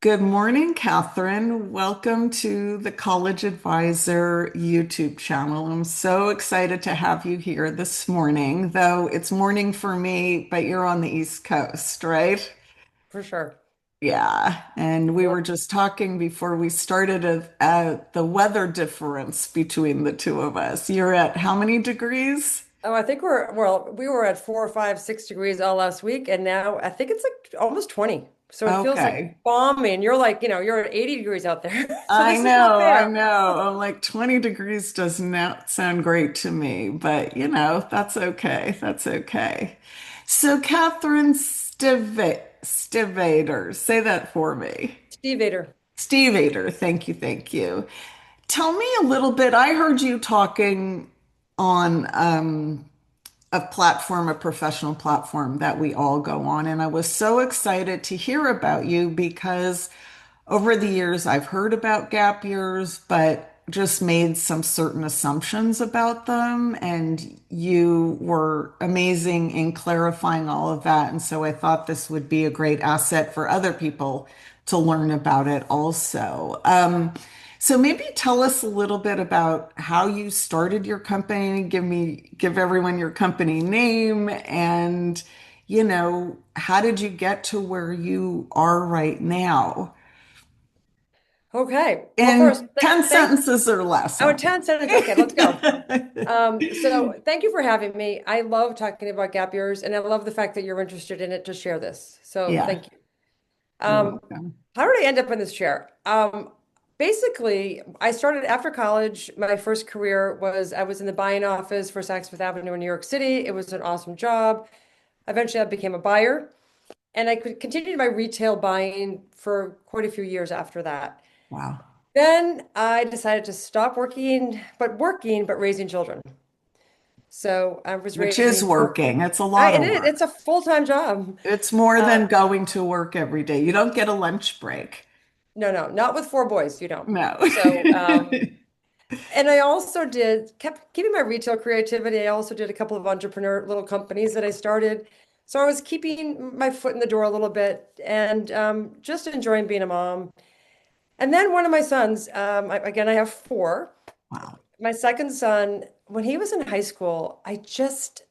Good morning, Catherine. Welcome to the College Advisor YouTube channel. I'm so excited to have you here this morning, though it's morning for me, but you're on the East Coast, right? For sure. Yeah, and we were Yep. just talking before we started the weather difference between the two of us. You're at how many degrees? Oh, I think we were at 4 or 5, 6 degrees all last week, and now I think it's like almost 20. So it feels like Okay. balmy, and you're like, you're at 80 degrees out there. So I this is not know, I fair. know. I'm like 20 degrees does not sound great to me, but that's okay. That's okay. So, Catherine Stivater, say that for me. Steve. Stievater, thank you, thank you. Tell me a little bit. I heard you talking on a platform, a professional platform that we all go on. And I was so excited to hear about you because over the years I've heard about gap years, but just made some certain assumptions about them. And you were amazing in clarifying all of that. And so I thought this would be a great asset for other people to learn about it also. So maybe tell us a little bit about how you started your company. Give everyone your company name and, how did you get to where you are right now? Okay. Well, first, In 10 thank sentences or less, Oh, okay. 10 seconds. Okay, let's go. So thank you for having me. I love talking about gap years, and I love the fact that you're interested in it to share this. So Yeah, thank you. you're Um, welcome. how did I end up in this chair? Basically, I started after college. My first career was I was in the buying office for Saks Fifth Avenue in New York City. It was an awesome job. Eventually, I became a buyer, and I could continue my retail buying for quite a few years after that. Wow. Then I decided to stop working, but raising children. So I was Which is raising four. working. It's a lot of It's work. a full-time job. It's more Uh, than going to work every day. You don't get a lunch break. no, no, not with four boys, you don't. No. So, and I also kept keeping my retail creativity. I also did a couple of entrepreneur little companies that I started. So I was keeping my foot in the door a little bit and just enjoying being a mom. And then one of my sons, again, I have four. Wow. My second son, when he was in high school, I just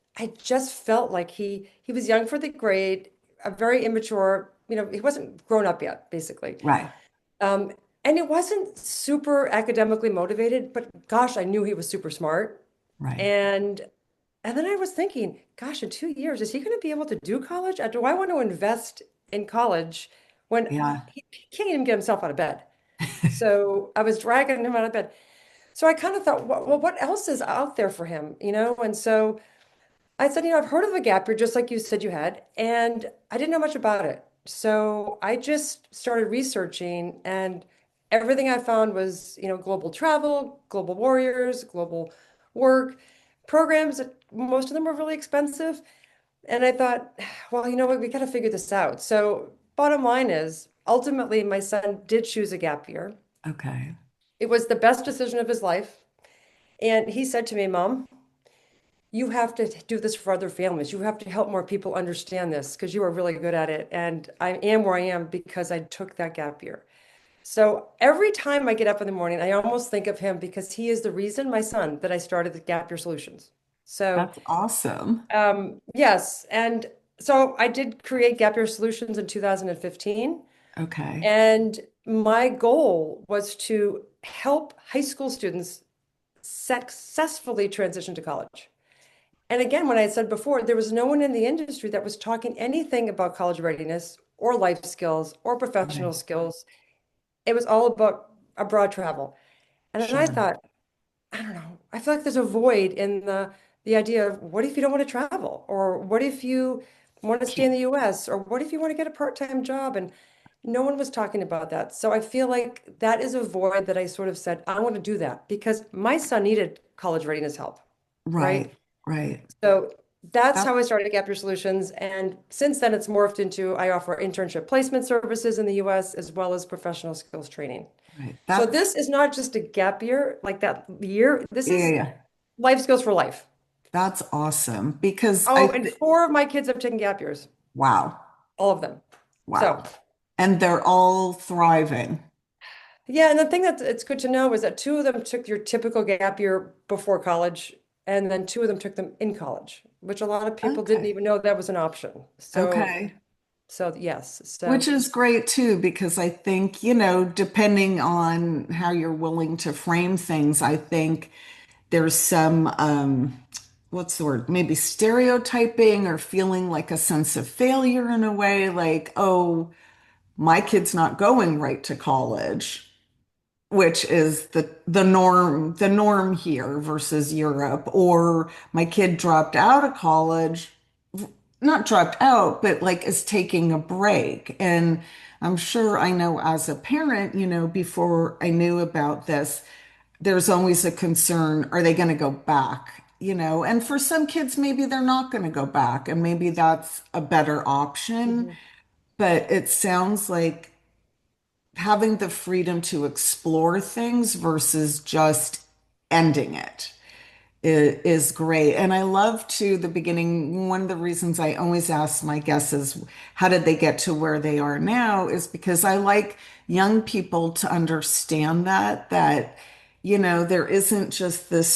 felt like he was young for the grade, a very immature, he wasn't grown up yet, basically. Right. Um, and it wasn't super academically motivated, but gosh, I knew he was super smart. Right. And and then I was thinking, gosh, in 2 years, is he going to be able to do college? Do I want to invest in college when Yeah. he can't even get himself out of bed? So I was dragging him out of bed. So I kind of thought, well, what else is out there for him, And so I said, I've heard of a gap year, just like you said you had, and I didn't know much about it. So I just started researching, and everything I found was, global travel, global warriors, global work programs. Most of them were really expensive. And I thought, well, you know what, we got to figure this out. So bottom line is, ultimately, my son did choose a gap year. Okay. It was the best decision of his life. And he said to me, Mom, you have to do this for other families. You have to help more people understand this because you are really good at it. And I am where I am because I took that gap year. So every time I get up in the morning, I almost think of him because he is the reason, my son, that I started the Gap Year Solutions. So, That's awesome. yes. And so I did create Gap Year Solutions in 2015. Okay. And my goal was to help high school students successfully transition to college. And again, when I said before, there was no one in the industry that was talking anything about college readiness or life skills or Right. professional skills. It was all about abroad travel. And then I Sure. thought, I don't know, I feel like there's a void in the idea of what if you don't want to travel? Or what if you want to stay in the US? Or what if you want to get a part-time job? And no one was talking about that. So I feel like that is a void that I sort of said, I want to do that because my son needed college readiness help, right? Right. Right. So that's That, how I started Gap Year Solutions. And since then, it's morphed into I offer internship placement services in the US as well as professional skills training. right. So this is not just a gap year like that year. This Yeah, yeah, is yeah. life skills for life. That's awesome because Oh, and four of my kids have taken gap years, wow. all of them. So Wow. and they're all thriving. Yeah, and the thing that it's good to know is that two of them took your typical gap year before college, and then two of them took them in college, which a lot of people didn't Okay. even know that was an option. Okay. So yes, Which so is great too, because I think, depending on how you're willing to frame things, I think there's some, what's the word? Maybe stereotyping or feeling like a sense of failure in a way, like, oh, my kid's not going right to college, which is the norm here versus Europe, or my kid dropped out of college, not dropped out, but like is taking a break. And I'm sure I know as a parent, before I knew about this, there's always a concern, are they going to go back? And for some kids, maybe they're not going to go back, and maybe that's a better option. Mhm. But it sounds like having the freedom to explore things versus just ending it is great. And I love to the beginning, one of the reasons I always ask my guests is how did they get to where they are now is because I like young people to understand that there isn't just this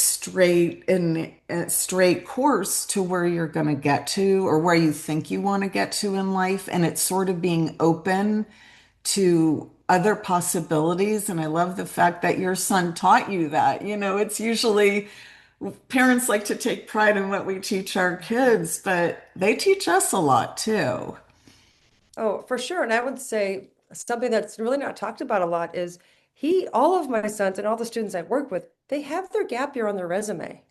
straight course to where you're going to get to or where you think you want to get to in life. And it's sort of being open to other possibilities. And I love the fact that your son taught you that. It's usually parents like to take pride in what we teach our kids, but they teach us a lot too. Oh, for sure. And I would say something that's really not talked about a lot is all of my sons and all the students I've worked with, they have their gap year on their resume.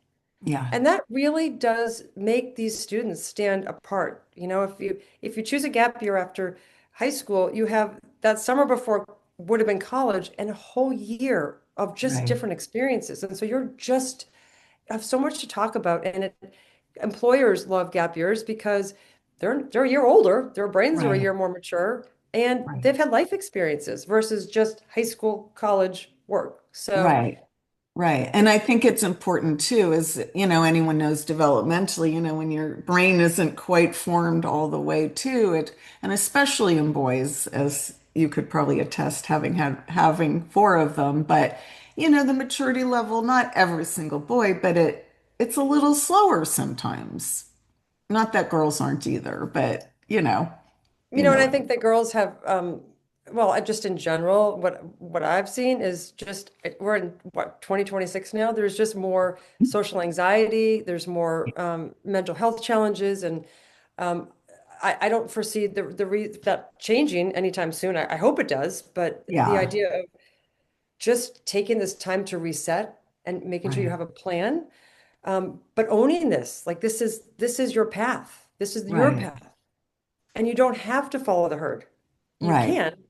Yeah, And that really does make these students stand apart. If you choose a gap year after high school, you have that summer before would have been college and a whole year of just right, different experiences. And so you're just have so much to talk about. And employers love gap years because they're a year older, their brains are a right, year more mature, and right. they've had life experiences versus just high school, college work. So Right. Right. And I think it's important too, as anyone knows developmentally, when your brain isn't quite formed all the way to it, and especially in boys, as you could probably attest having four of them, but the maturity level, not every single boy, but it's a little slower sometimes. Not that girls aren't either, but you And know. I think that girls have, well, just in general, what I've seen is just we're in what 2026 now. There's just more social anxiety. There's more mental health challenges, and um, I don't foresee that changing anytime soon. I hope it does, but the Yeah, idea of just taking this time to reset and making sure you right, have a plan, but owning this, like this is your path. This is your right, path. And you don't have to follow the herd. You right, can,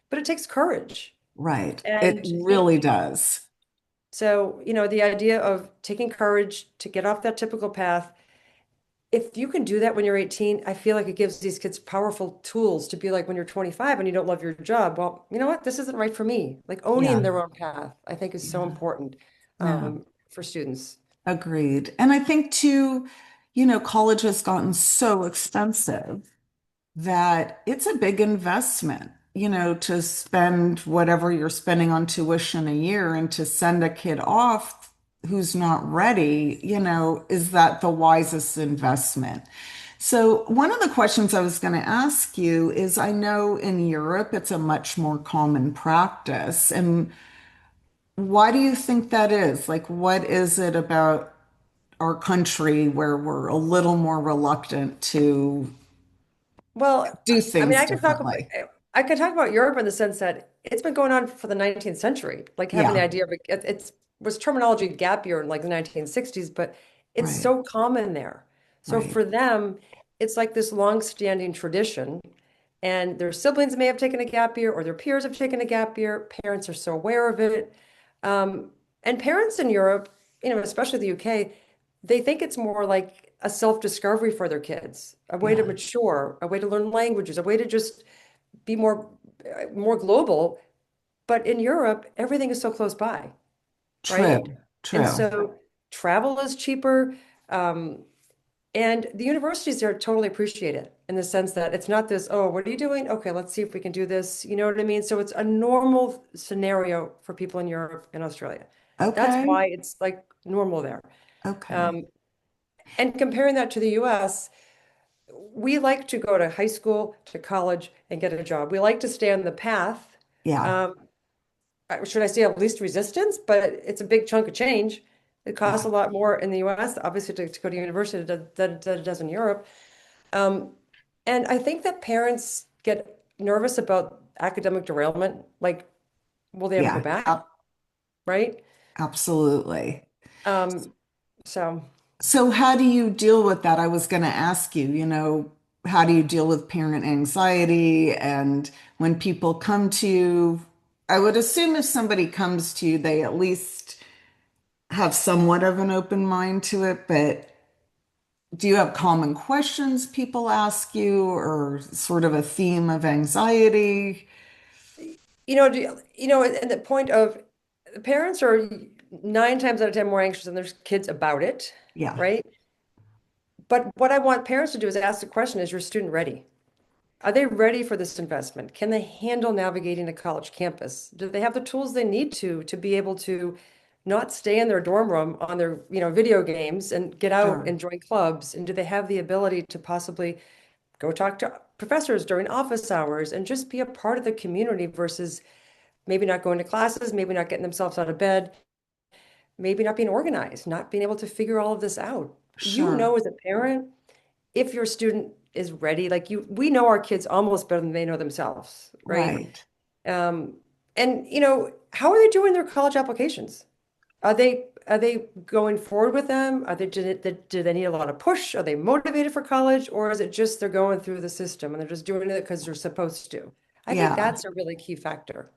but it takes courage. right. It And really does. so, the idea of taking courage to get off that typical path, if you can do that when you're 18, I feel like it gives these kids powerful tools to be like when you're 25 and you don't love your job. Well, you know what? This isn't right for me. Like owning Yeah, their own path, I think is so yeah. important No, for students. agreed. And I think too, college has gotten so expensive that it's a big investment, to spend whatever you're spending on tuition a year and to send a kid off who's not ready, is that the wisest investment? So, one of the questions I was going to ask you is I know in Europe it's a much more common practice. And why do you think that is? Like, what is it about our country where we're a little more reluctant to Well, do I mean, things differently? I could talk about Europe in the sense that it's been going on for the 19th century, like having the Yeah, idea of it was terminology gap year in like the 1960s, but it's right, so common there. So right, for them, it's like this long-standing tradition, and their siblings may have taken a gap year or their peers have taken a gap year. Parents are so aware of it. And parents in Europe, especially the UK, they think it's more like a self-discovery for their kids, a way to yeah, mature, a way to learn languages, a way to just be more global. But in Europe, everything is so close by, true, right? And true, so travel is cheaper. Um, And the universities there totally appreciate it in the sense that it's not this, oh, what are you doing? Okay, let's see if we can do this. You know what I mean? So it's a normal scenario for people in Europe and Australia. That's Okay. why it's like normal there. Okay. Um, and comparing that to the US, we like to go to high school, to college, and get a job. We like to stay on the path. Yeah. Um, should I say of least resistance? But it's a big chunk of change. It costs Yeah. a lot more in the US, obviously, to go to university than it does in Europe. Um, and I think that parents get nervous about academic derailment. Like, will they ever go Yeah. back? Right? Absolutely. Um, so, So, how do you deal with that? I was going to ask you, how do you deal with parent anxiety? And when people come to you, I would assume if somebody comes to you, they at least have somewhat of an open mind to it. But do you have common questions people ask you or sort of a theme of anxiety? and the point of parents are 9 times out of 10 more anxious than their kids about it, Yeah, right? But what I want parents to do is ask the question, is your student ready? Are they ready for this investment? Can they handle navigating a college campus? Do they have the tools they need to be able to not stay in their dorm room on their, video games and get out sure, and join clubs? And do they have the ability to possibly go talk to professors during office hours and just be a part of the community versus maybe not going to classes, maybe not getting themselves out of bed, maybe not being organized, not being able to figure all of this out. You sure, know, as a parent, if your student is ready, like we know our kids almost better than they know themselves, right? right. Um, and how are they doing their college applications? Are they going forward with them? Do they need a lot of push? Are they motivated for college, or is it just they're going through the system and they're just doing it because they're supposed to? I think Yeah. that's a really key factor.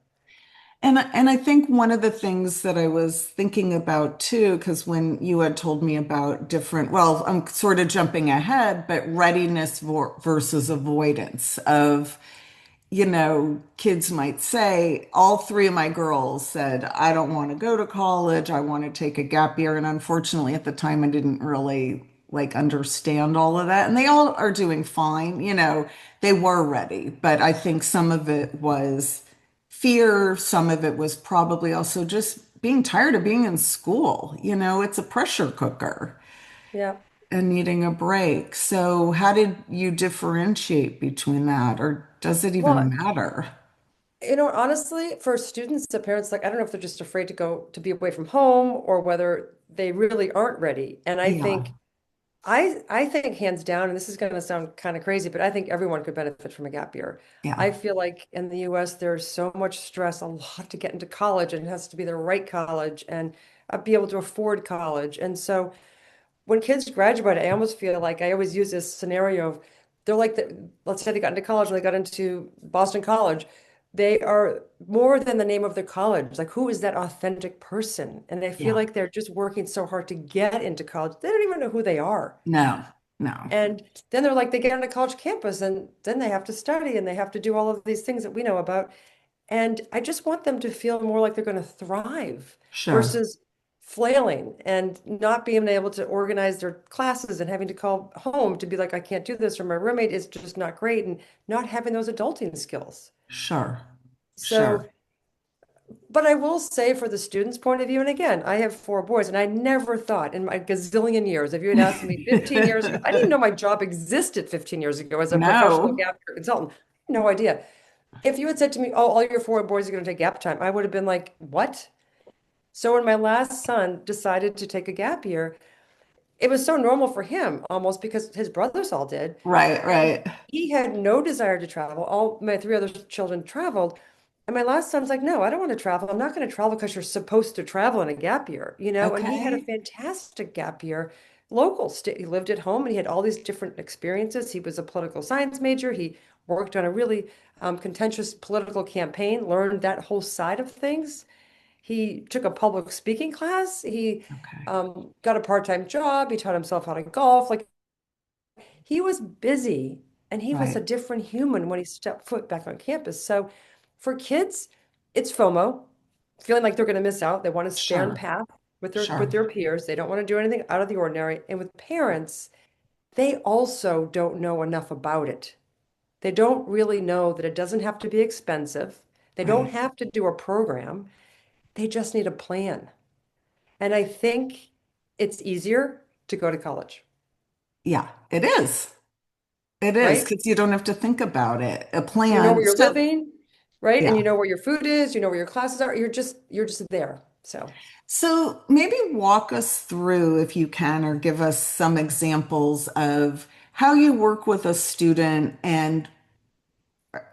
And I think one of the things that I was thinking about too, because when you had told me about different, well, I'm sort of jumping ahead, but readiness versus avoidance of, kids might say, all three of my girls said, I don't want to go to college. I want to take a gap year. And unfortunately, at the time, I didn't really like understand all of that. And they all are doing fine. They were ready. But I think some of it was fear. Some of it was probably also just being tired of being in school. It's a pressure cooker Yeah. and needing a break. So, how did you differentiate between that, or does it even Well, matter? honestly, for students, the parents like, I don't know if they're just afraid to be away from home or whether they really aren't ready. And I Yeah, think I think hands down, and this is going to sound kind of crazy, but I think everyone could benefit from a gap year. yeah, I feel like in the US, there's so much stress, a lot to get into college, and it has to be the right college and be able to afford college. And so when kids graduate, I almost feel like I always use this scenario of they're like let's say they got into college and they got into Boston College. They are more than the name of their college. Like, who is that authentic person? And I feel yeah. like they're just working so hard to get into college. They don't even know who they are. No, no, And then they're like, they get on a college campus and then they have to study and they have to do all of these things that we know about. And I just want them to feel more like they're going to thrive sure, versus flailing and not being able to organize their classes and having to call home to be like, I can't do this, or my roommate is just not great, and not having those adulting skills. sure, So, sure. but I will say for the student's point of view, and again, I have four boys, and I never thought in my gazillion years, if you had asked me 15 years ago, I didn't even know my job existed 15 years ago as a professional No, gap year consultant. No idea. If you had said to me, "Oh, all your four boys are going to take gap time," I would have been like, "What?" So when my last son decided to take a gap year, it was so normal for him almost because his brothers all did. right, And right. he had no desire to travel. All my three other children traveled. And my last son's like, no, I don't want to travel. I'm not going to travel because you're supposed to travel in a gap year. And he had a Okay, fantastic gap year. Local, he lived at home and he had all these different experiences. He was a political science major. He worked on a really contentious political campaign, learned that whole side of things. He took a public speaking class. He okay, got a part-time job. He taught himself how to golf. Like, he was busy and he was a right. different human when he stepped foot back on campus. So for kids, it's FOMO, feeling like they're going to miss out. They want to stay on Sure, path with their sure. peers. They don't want to do anything out of the ordinary. And with parents, they also don't know enough about it. They don't really know that it doesn't have to be expensive. They don't Right. have to do a program. They just need a plan. And I think it's easier to go to college, Yeah, it is. It is right? because you don't have to think about it. A You know plan. where you're So, living, right? And yeah. you know where your food is, you know where your classes are. You're just there. So, So maybe walk us through, if you can, or give us some examples of how you work with a student. And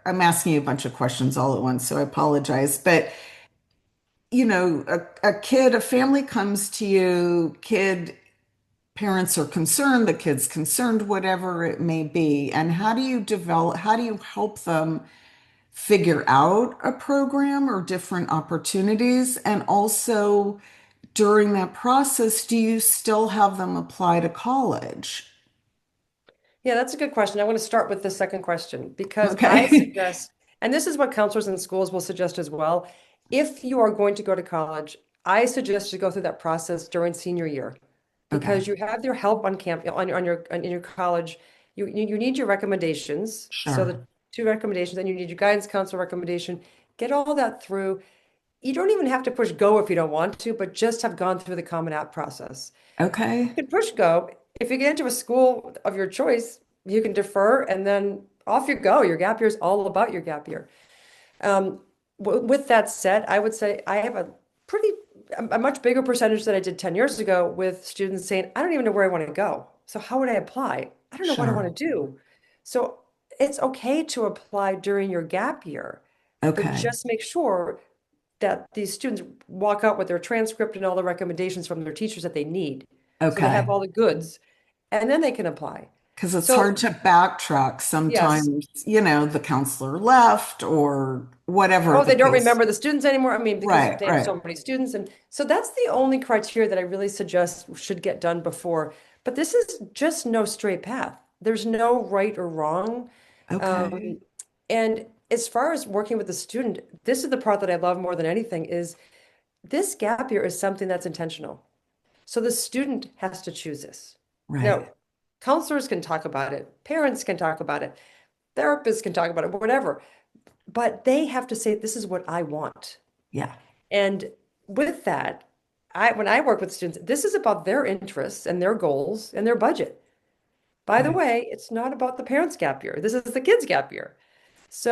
I'm asking you a bunch of questions all at once, so I apologize. But, a kid, a family comes to you, parents are concerned, the kid's concerned, whatever it may be. And how do you help them figure out a program or different opportunities? And also, during that process, do you still have them apply to college? yeah, that's a good question. I want to start with the second question because I Okay. suggest, and this is what counselors in schools will suggest as well. If you are going to go to college, I suggest you go through that process during senior year Okay. because you have your help on camp in your college. You need your recommendations. So Sure. the two recommendations, and you need your guidance counselor recommendation. Get all that through. You don't even have to push go if you don't want to, but just have gone through the Common App process. You Okay. can push go. If you get into a school of your choice, you can defer and then off you go. Your gap year is all about your gap year. Um, with that said, I would say I have pretty, a much bigger percentage than I did 10 years ago with students saying, I don't even know where I want to go. So how would I apply? I don't know what I want Sure. to do. So it's okay to apply during your gap year, but Okay. just make sure that these students walk out with their transcript and all the recommendations from their teachers that they need. So they have Okay. all the goods and then they can apply. Because it's hard So, to backtrack. yes. Sometimes, the counselor left or whatever Oh, the they don't case. remember the students anymore. I mean, because Right, they have right. so many students. And so that's the only criteria that I really suggest should get done before. But this is just no straight path. There's no right or wrong. Okay. Um, and as far as working with the student, this is the part that I love more than anything is this gap year is something that's intentional. So the student has to choose this. Right. Now, counselors can talk about it, parents can talk about it, therapists can talk about it, whatever, but they have to say, this is what I want. Yeah. And with that, when I work with students, this is about their interests and their goals and their budget. By the Right. way, it's not about the parents' gap year. This is the kids' gap year.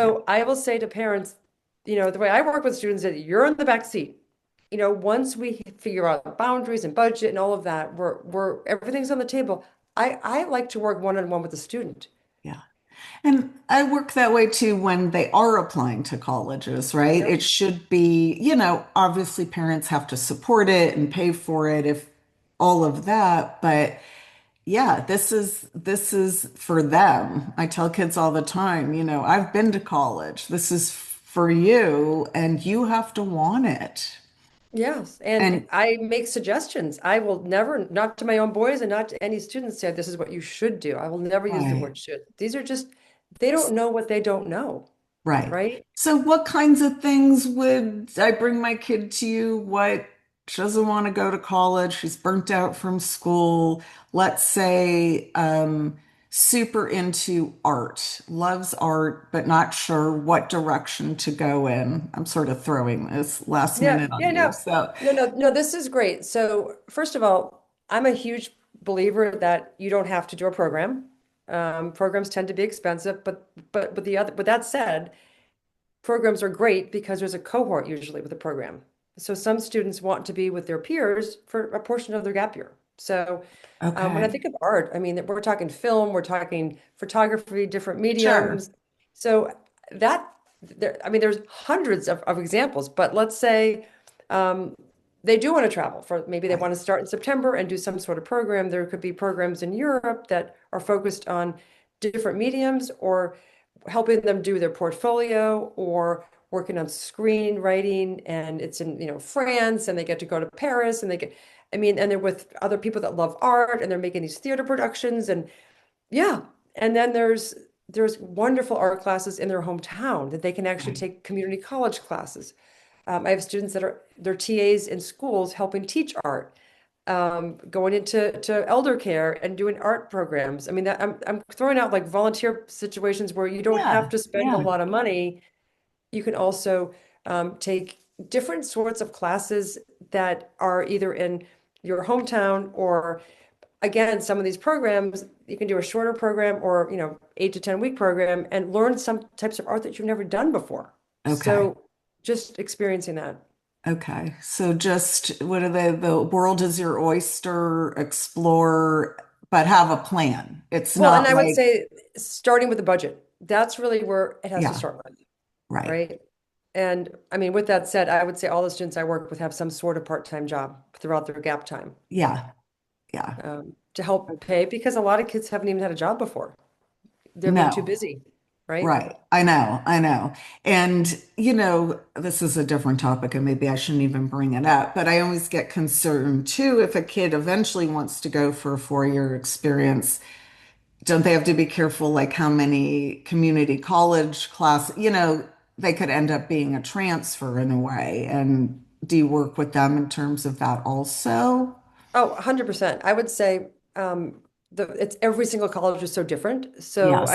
Yeah. So I will say to parents, the way I work with students is you're in the back seat. Once we figure out boundaries and budget and all of that, we're everything's on the table. I like to work one-on-one with the student. Yeah. And I work that way too when they are applying to colleges, right? Yep. It should be, obviously parents have to support it and pay for it if all of that, but yeah, this is for them. I tell kids all the time, I've been to college. This is for you and you have to want it. Yes. And And I make suggestions. I will never, not to my own boys and not to any students, say this is what you should do. I will never use the right. word should. These are just, they don't know what they don't know, Right. right? So, what kinds of things would I bring my kid to you? What she doesn't want to go to college, she's burnt out from school. Let's say, super into art, loves art, but not sure what direction to go in. I'm sort of throwing this last Yeah, minute on yeah, you. no, So, no, no, no, this is great. So, first of all, I'm a huge believer that you don't have to do a program. Programs tend to be expensive, but with that said, programs are great because there's a cohort usually with a program. So some students want to be with their peers for a portion of their gap year. So when I okay. think of art, I mean, we're talking film, we're talking photography, different Sure. mediums. So that, I mean, there's hundreds of examples, but let's say um, they do want to travel for maybe they Right. want to start in September and do some sort of program. There could be programs in Europe that are focused on different mediums or helping them do their portfolio or working on screenwriting and it's in France and they get to go to Paris and I mean and they're with other people that love art and they're making these theater productions and yeah and then there's wonderful art classes in their hometown that they can actually Right. take community college classes. I have students that are they're TAs in schools helping teach art. going into elder care and doing art programs. I mean, that I'm throwing out like volunteer situations where you don't have Yeah, to spend a yeah, lot of money. You can also take different sorts of classes that are either in your hometown or, again, some of these programs, you can do a shorter program or, 8 to 10 week program and learn some types of art that you've never done before. okay. So just experiencing that. Okay. So just what are the world is your oyster, explore, but have a plan. It's Well, and not I would like, say starting with the budget, that's really where it has to yeah, start with, right. right? And I mean, with that said, I would say all the students I work with have some sort of part-time job throughout their gap time, Yeah, yeah. to help pay because a lot of kids haven't even had a job before. They've been too No, busy, right? right. I know, I know. And, this is a different topic and maybe I shouldn't even bring it up, but I always get concerned too if a kid eventually wants to go for a 4-year experience. Don't they have to be careful, like how many community college they could end up being a transfer in a way. And do you work with them in terms of that also? Oh, 100%. I would say it's every single college is so different. So Yes.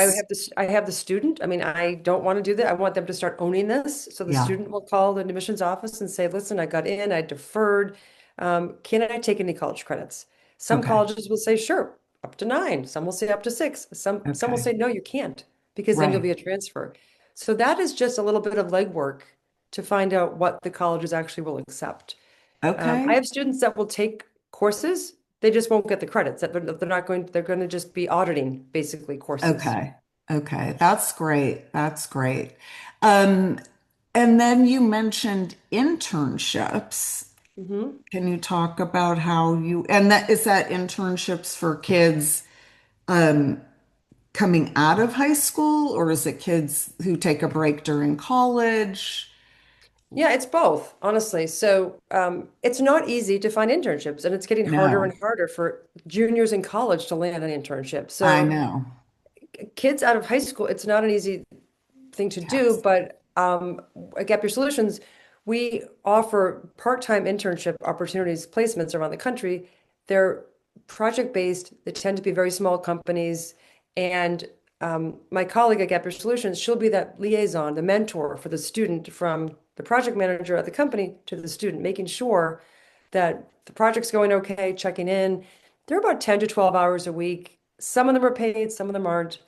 I have the student. I mean, I don't want to do that. I want them to start owning this. So the Yeah. student will call the admissions office and say, listen, I got in, I deferred. Can I take any college credits? Some Okay. colleges will say, sure, up to 9. Some will say up to 6. Some will Okay. say, no, you can't, because then you'll Right. be a transfer. So that is just a little bit of legwork to find out what the colleges actually will accept. I Okay. have students that will take courses, they just won't get the credits. That they're not going, they're going to just be auditing basically courses. Okay. Okay. That's great. That's great. Um, and then you mentioned internships. Hmm. Can you talk about how and that is that internships for kids coming out of high school, or is it kids who take a break during college? Yeah, it's both, honestly. So it's not easy to find internships, and it's getting harder and No, harder for juniors in college to land an internship. I So know. kids out of high school, it's not an easy thing to do, Yes. but at Gap Year Solutions, we offer part-time internship opportunities, placements around the country. They're project-based. They tend to be very small companies. And my colleague at Gap Year Solutions, she'll be that liaison, the mentor for the student from the project manager at the company to the student, making sure that the project's going okay, checking in. They're about 10 to 12 hours a week. Some of them are paid, some of them aren't.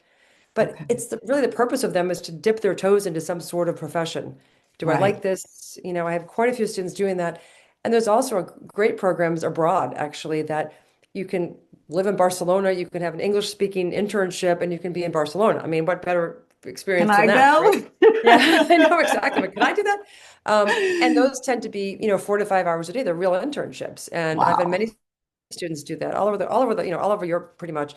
But Okay. it's really the purpose of them is to dip their toes into some sort of profession. Do I like Right. this? I have quite a few students doing that. And there's also great programs abroad, actually, that you can live in Barcelona, you can have an English speaking internship, and you can be in Barcelona. I mean, what better Can experience I than that, go? right? Yeah, I know exactly. But can I do that? And those tend to be, 4 to 5 hours a day. They're real internships. And I've had Wow. many students do that all over Europe, pretty much.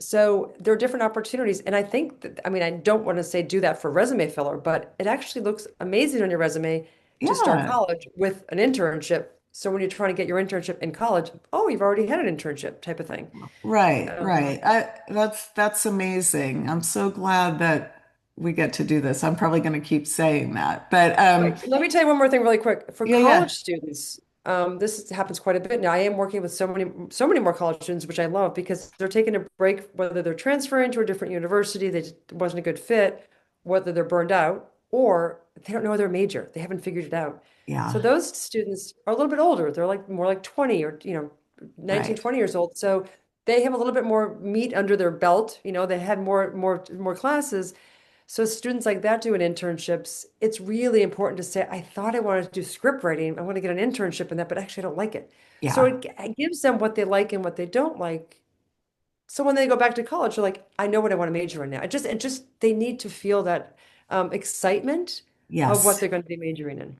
So there are different opportunities. And I think that, I mean, I don't want to say do that for resume filler, but it actually looks amazing on your resume to start Yeah. college with an internship. So when you're trying to get your internship in college, oh, you've already had an internship type of thing. Right, Um, right. That's amazing. I'm so glad that we get to do this. I'm probably going to keep saying that. But Wait, let me tell you one more thing really quick. For yeah, college yeah. students, this happens quite a bit now. I am working with so many more college students, which I love because they're taking a break, whether they're transferring to a different university that wasn't a good fit, whether they're burned out, or they don't know their major. They haven't figured it out. So Yeah, those students are a little bit older. They're like more like 20 or, 19, right. 20 years old. So they have a little bit more meat under their belt. They had more classes. So students like that doing internships, it's really important to say, I thought I wanted to do script writing. I want to get an internship in that, but actually I don't like it. So Yeah. it gives them what they like and what they don't like. So when they go back to college, they're like, I know what I want to major in now. It just they need to feel that excitement of what Yes. they're going to be majoring in.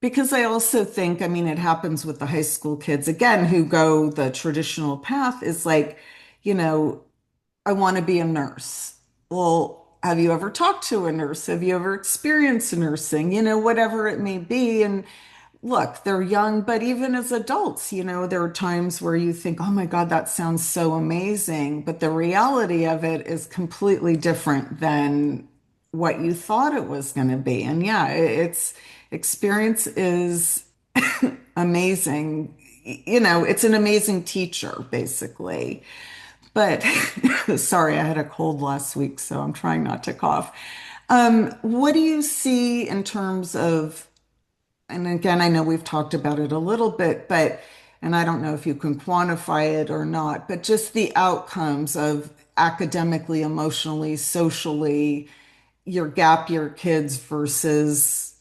Because I also think, I mean, it happens with the high school kids again who go the traditional path is like, you know, I want to be a nurse. Well, have you ever talked to a nurse? Have you ever experienced nursing? Whatever it may be. And look, they're young, but even as adults, there are times where you think, oh my God, that sounds so amazing. But the reality of it is completely different than what you thought it was going to be. And yeah, it's experience is amazing, it's an amazing teacher, basically. But sorry, I had a cold last week, so I'm trying not to cough. What do you see in terms of, and again, I know we've talked about it a little bit, but, and I don't know if you can quantify it or not, but just the outcomes of academically, emotionally, socially, your gap year kids versus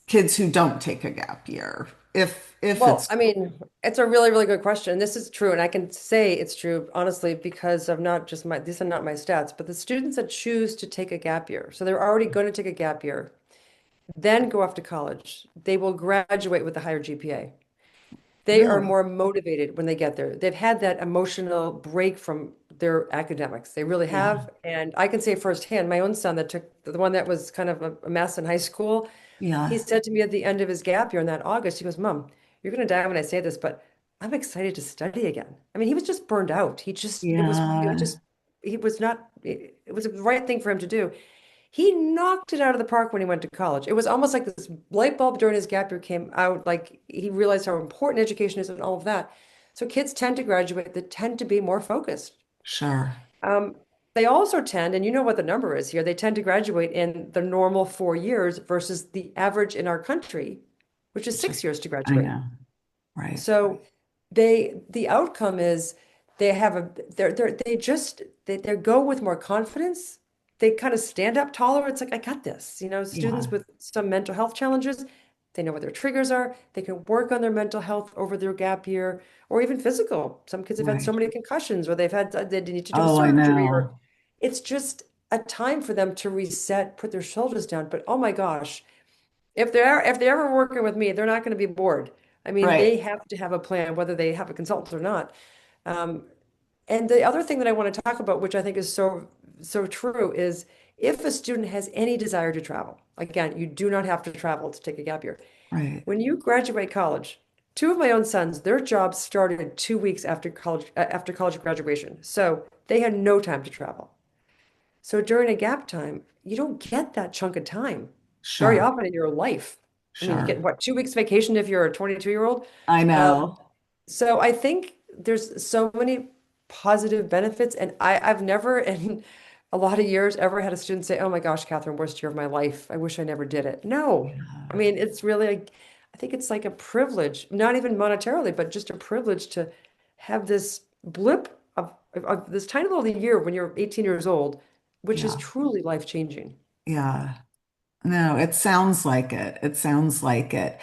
kids who don't take a gap year. If Well, it's I mean, it's a really, really good question. This is true, and I can say it's true honestly because of not just my, these are not my stats, but the students that choose to take a gap year. So they're already going to take a gap year, then go off to college. They will graduate with a higher GPA. They are really, more motivated when they get there. They've had that emotional break from their academics. They really yeah, have. And I can say firsthand, my own son that took the one that was kind of a mess in high school, he yeah, said to me at the end of his gap year in that August, he goes, Mom, you're going to die when I say this, but I'm excited to study again. I mean, he was just burned out. yeah, He was not, it was the right thing for him to do. He knocked it out of the park when he went to college. It was almost like this light bulb during his gap year came out, like he realized how important education is and all of that. So kids tend to graduate that tend to be more focused. sure. Um, they also tend, and you know what the number is here, they tend to graduate in the normal 4 years versus the average in our country, which is Which 6 years is, to I graduate. know, right, So the outcome is they have a they go with more confidence. They kind of stand up taller. It's like I got this. You know, students yeah, with some mental health challenges, they know what their triggers are. They can work on their mental health over their gap year or even physical. Some kids have had so right. many concussions or they need to do a Oh, I surgery or know, it's just a time for them to reset, put their shoulders down. But oh my gosh, if they're ever working with me, they're not going to be bored. I mean, they right, have to have a plan, whether they have a consultant or not. Um, and the other thing that I want to talk about, which I think is so true, is if a student has any desire to travel, again, you do not have to travel to take a gap year. right. When you graduate college, two of my own sons, their jobs started 2 weeks after college graduation, so they had no time to travel. So during a gap time, you don't get that chunk of time very Sure, often in your life. I mean, you get sure. what, 2 weeks vacation if you're a 22-year-old? I Um, know. so I think there's so many positive benefits, and I've never in a lot of years ever had a student say, "Oh my gosh, Catherine, worst year of my life. I wish I never did it." No, I Yeah, mean it's really, I think it's like a privilege, not even monetarily, but just a privilege to have this blip of this tiny little year when you're 18 years old, which is yeah, truly life changing. yeah. No, it sounds like it. It sounds like it.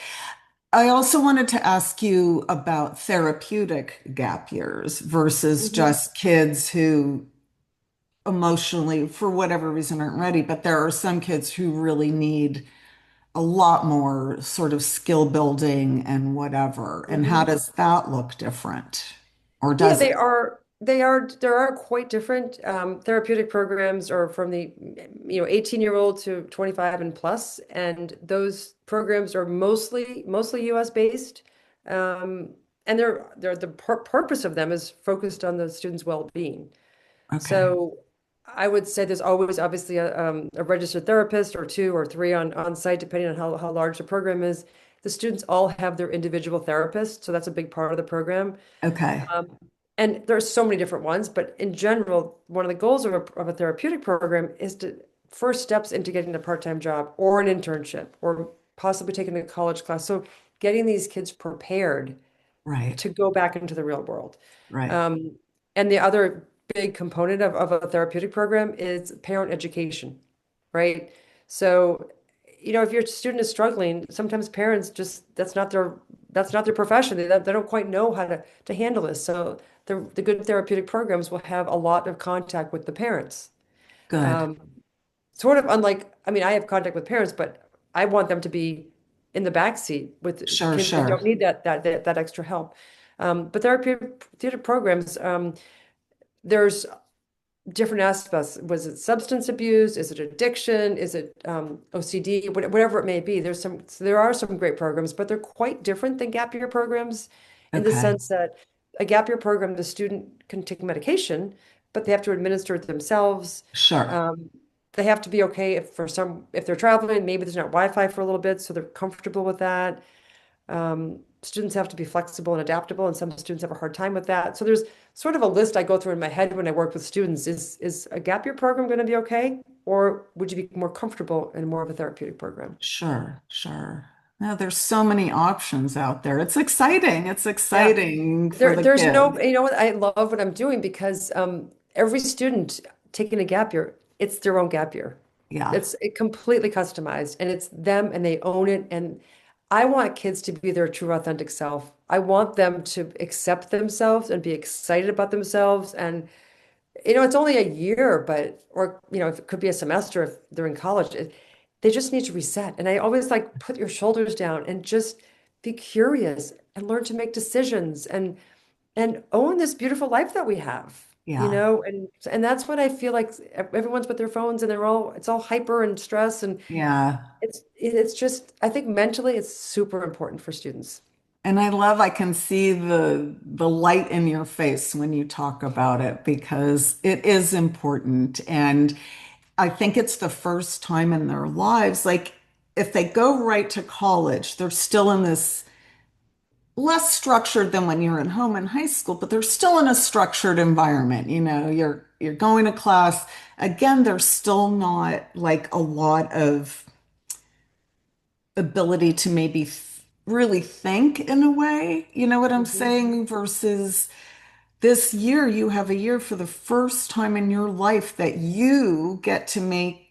I also wanted to ask you about therapeutic gap years versus Mhm. just kids who emotionally, for whatever reason, aren't ready. But there are some kids who really need a lot more sort of skill building and whatever. And how Mhm. does that look different? Or Yeah, does it? there are quite different therapeutic programs or from the 18-year-old to 25 and plus, and those programs are mostly US based. Um, and the purpose of them is focused on the student's well-being. Okay. So I would say there's always obviously a registered therapist or two or three on site, depending on how large the program is. The students all have their individual therapist, so that's a big part of the program. Okay. Um, and there's so many different ones, but in general, one of the goals of a therapeutic program is to first steps into getting a part-time job or an internship or possibly taking a college class. So getting these kids prepared Right. to go back into the real world. Right. Um, and the other big component of a therapeutic program is parent education, right? So, if your student is struggling, sometimes parents just that's not their profession. They don't quite know how to handle this. So the good therapeutic programs will have a lot of contact with the parents. Good. Um, Sort of unlike, I mean, I have contact with parents, but I want them to be in the back seat with Sure, kids that sure. don't need that extra help. But therapeutic programs, there's different aspects. Was it substance abuse? Is it addiction? Is it OCD? Whatever it may be. There are some great programs, but they're quite different than gap year programs in the Okay. sense that a gap year program, the student can take medication, but they have to administer it themselves. Sure. Um, they have to be okay if they're traveling, maybe there's not Wi-Fi for a little bit, so they're comfortable with that. Students have to be flexible and adaptable, and some students have a hard time with that. So there's sort of a list I go through in my head when I work with students. Is a gap year program going to be okay? Or would you be more comfortable in more of a therapeutic program? Sure, sure. No, there's so many options out there. It's exciting. It's Yeah. exciting for the There's no, kids. you know what, I love what I'm doing because every student taking a gap year, it's their own gap year. Yeah, It's completely customized and it's them and they own it. And I want kids to be their true authentic self. I want them to accept themselves and be excited about themselves. And, it's only a year, but, or, it could be a semester if they're in college. They just need to reset. And I always like put your shoulders down and just be curious and learn to make decisions and own this beautiful life that we have, yeah, and that's what I feel like everyone's with their phones and it's all hyper and stress and yeah. it's just I think mentally it's super important for students. And I can see the light in your face when you talk about it because it is important. And I think it's the first time in their lives, like if they go right to college, they're still in this less structured than when you're at home in high school, but they're still in a structured environment. You're going to class. Again, there's still not like a lot of ability to maybe really think in a way. You know what I'm Mhm. saying? Versus this year, you have a year for the first time in your life that you get to make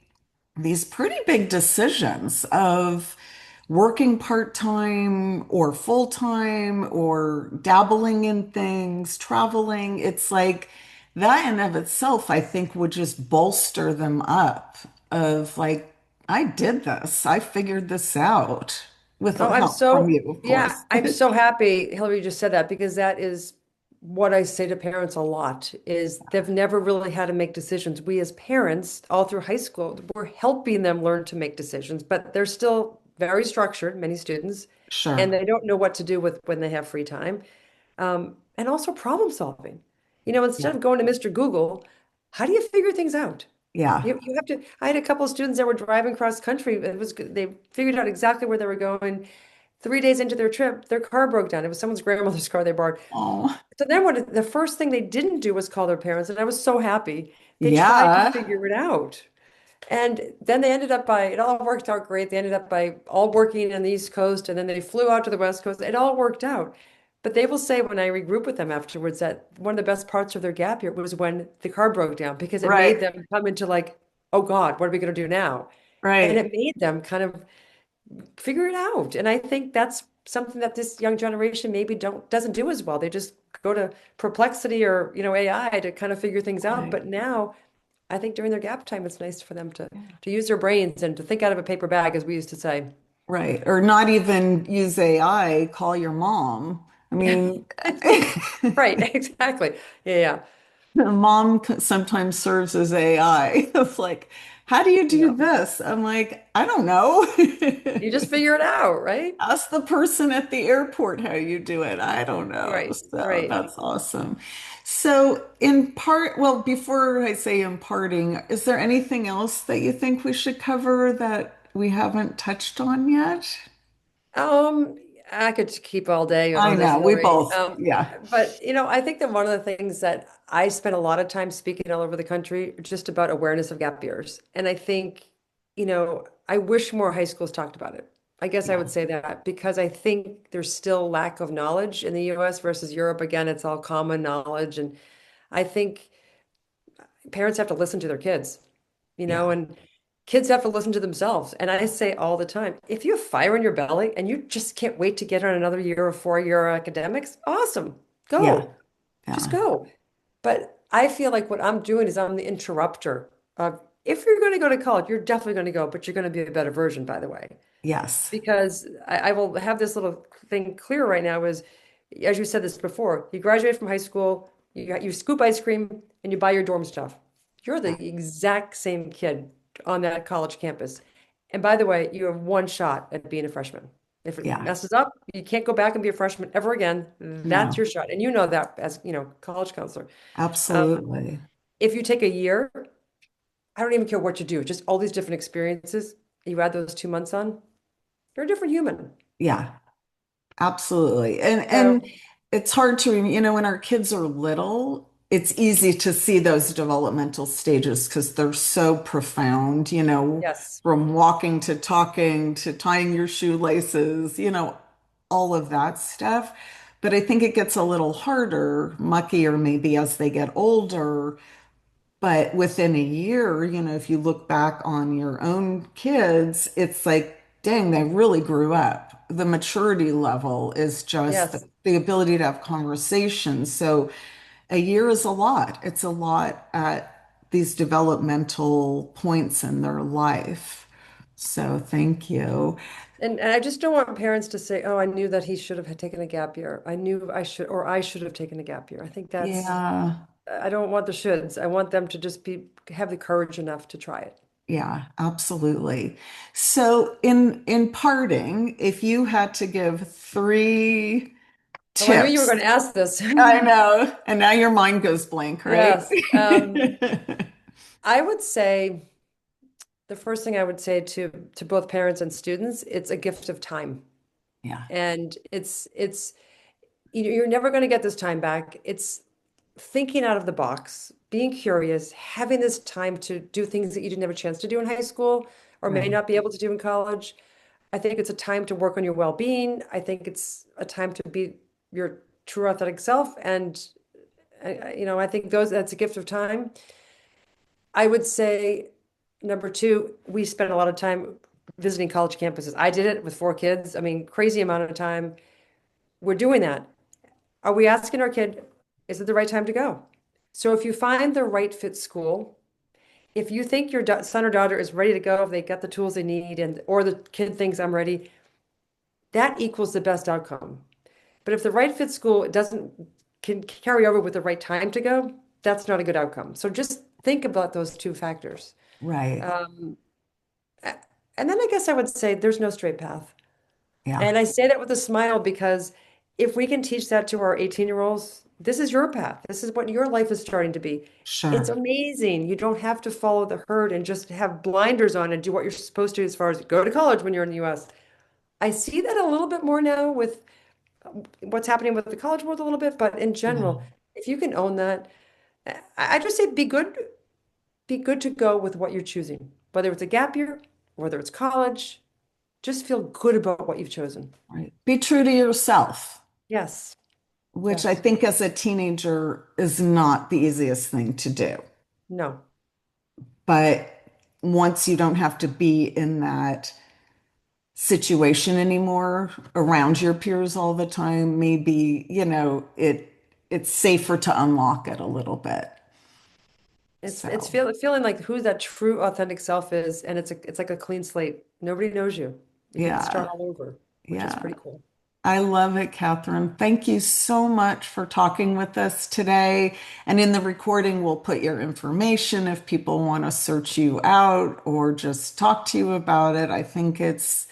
these pretty big decisions of working part-time or full-time or dabbling in things, traveling. It's like that in of itself, I think would just bolster them up of like, I did this. I figured this out with Oh, help from you, of yeah, course. I'm so happy Hillary just said that because that is what I say to parents a lot is they've never really had to make decisions. We as parents, all through high school, we're helping them learn to make decisions, but they're still very structured, many students, and Sure. they don't know what to do with when they have free time. And also problem solving. Instead Yeah. of going to Mr. Google, how do you figure things out? Yeah. You have to. I had a couple of students that were driving cross country. It was good. They figured out exactly where they were going. 3 days into their trip, their car broke down. It was someone's grandmother's car they borrowed. Oh, So then the first thing they didn't do was call their parents, and I was so happy. They tried to yeah. figure it out. And then they ended up it all worked out great. They ended up by all working on the East Coast, and then they flew out to the West Coast. It all worked out. But they will say when I regroup with them afterwards that one of the best parts of their gap year was when the car broke down because it made Right. them come into like, oh God, what are we going to do now? And Right. it made them kind of figure it out. And I think that's something that this young generation maybe doesn't do as well. They just go to Perplexity or, AI to kind of figure things out. Right. But now I think during their gap time, it's nice for them to use their brains and to think out of a paper bag, as we used to say. Right. Or not even use AI, call your mom. I mean, Right, exactly. Yeah, mom sometimes serves as AI. It's like, how do you yeah. do this? I'm like, I don't know. You just figure it out, right? Ask the person at the airport how you do it. I don't know. Right, So right. that's awesome. So, in part, well, before I say imparting, is there anything else that you think we should cover that we haven't touched on yet? Um, I could keep all day I on this, know, we Hillary. both, yeah, But I think that one of the things that I spent a lot of time speaking all over the country just about awareness of gap years. And I think, I wish more high schools talked about it. I guess I yeah, would say that because I think there's still lack of knowledge in the US versus Europe. Again, it's all common knowledge. And I think parents have to listen to their kids, yeah, and kids have to listen to themselves. And I say all the time, if you have fire in your belly and you just can't wait to get on another year of 4-year academics, awesome. yeah, Go. Just yeah, go. But I feel like what I'm doing is I'm the interrupter of if you're going to go to college, you're definitely going to go, but you're going to be a better version, by the way. yes, Because I will have this little thing clear right now is, as you said this before, you graduate from high school, you scoop ice cream and you buy your dorm stuff. You're yeah, the exact same kid on that college campus. And by the way, you have one shot at being a freshman. If it yeah, messes up, you can't go back and be a freshman ever again. That's no, your shot. And you know that as, college counselor. Um, absolutely, if you take a year, I don't even care what you do, just all these different experiences, you add those 2 months on, you're a different human. yeah. Absolutely. And So, it's hard to, when our kids are little, it's easy to see those developmental stages because they're so profound, yes. from walking to talking to tying your shoelaces, all of that stuff. But I think it gets a little harder, muckier maybe as they get older. But within a year, if you look back on your own kids, it's like, dang, they really grew up. The maturity level is just Yes. the ability to have conversations. So a year is a lot. It's a lot at these developmental points in their life. So thank you. And I just don't want parents to say, "Oh, I knew that he should have had taken a gap year. I knew I should, or I should have taken a gap year." I think that's, Yeah, I don't want the shoulds. I want them to just have the courage enough to try it. yeah, absolutely. So in parting, if you had to give three Oh, I knew you were tips. going to ask this. I know. And now your mind goes blank, right? Yes. I would say the first thing I would say to both parents and students, it's a gift of time. Yeah, And it's you're never going to get this time back. It's thinking out of the box, being curious, having this time to do things that you didn't have a chance to do in high school or may right. not be able to do in college. I think it's a time to work on your well-being. I think it's a time to be your true authentic self. And I think that's a gift of time. I would say number two, we spent a lot of time visiting college campuses. I did it with four kids. I mean, crazy amount of time. We're doing that. Are we asking our kid, is it the right time to go? So if you find the right fit school, if you think your son or daughter is ready to go, if they got the tools they need, and or the kid thinks I'm ready, that equals the best outcome. But if the right fit school doesn't can carry over with the right time to go, that's not a good outcome. So just think about those two factors. Right. Um, and then I guess I would say there's no straight path. Yeah, And I say that with a smile because if we can teach that to our 18-year-olds, this is your path. This is what your life is starting to be. It's sure. amazing. You don't have to follow the herd and just have blinders on and do what you're supposed to as far as go to college when you're in the US. I see that a little bit more now with what's happening with the college world a little bit, but in Yeah, general, if you can own that, I just say be good to go with what you're choosing, whether it's a gap year, whether it's college, just feel good about what you've chosen. right. Be true to yourself, Yes, which I yes, think as a teenager is not the easiest thing to do. no, But once you don't have to be in that situation anymore around your peers all the time, maybe, it's safer to unlock it a little bit. it's So, feeling like who that true authentic self is, and it's like a clean slate. Nobody knows you. You get to start yeah, all over, which is yeah. pretty cool. I love it, Catherine. Thank you so much for talking with us today. And in the recording, we'll put your information if people want to search you out or just talk to you about it. I think it's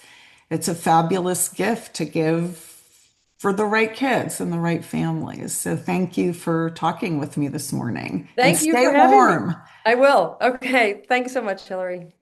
a fabulous gift to give for the right kids and the right families. So thank you for talking with me this morning and Thank you stay for having me. warm. I will. Okay, thanks so much, Hilary.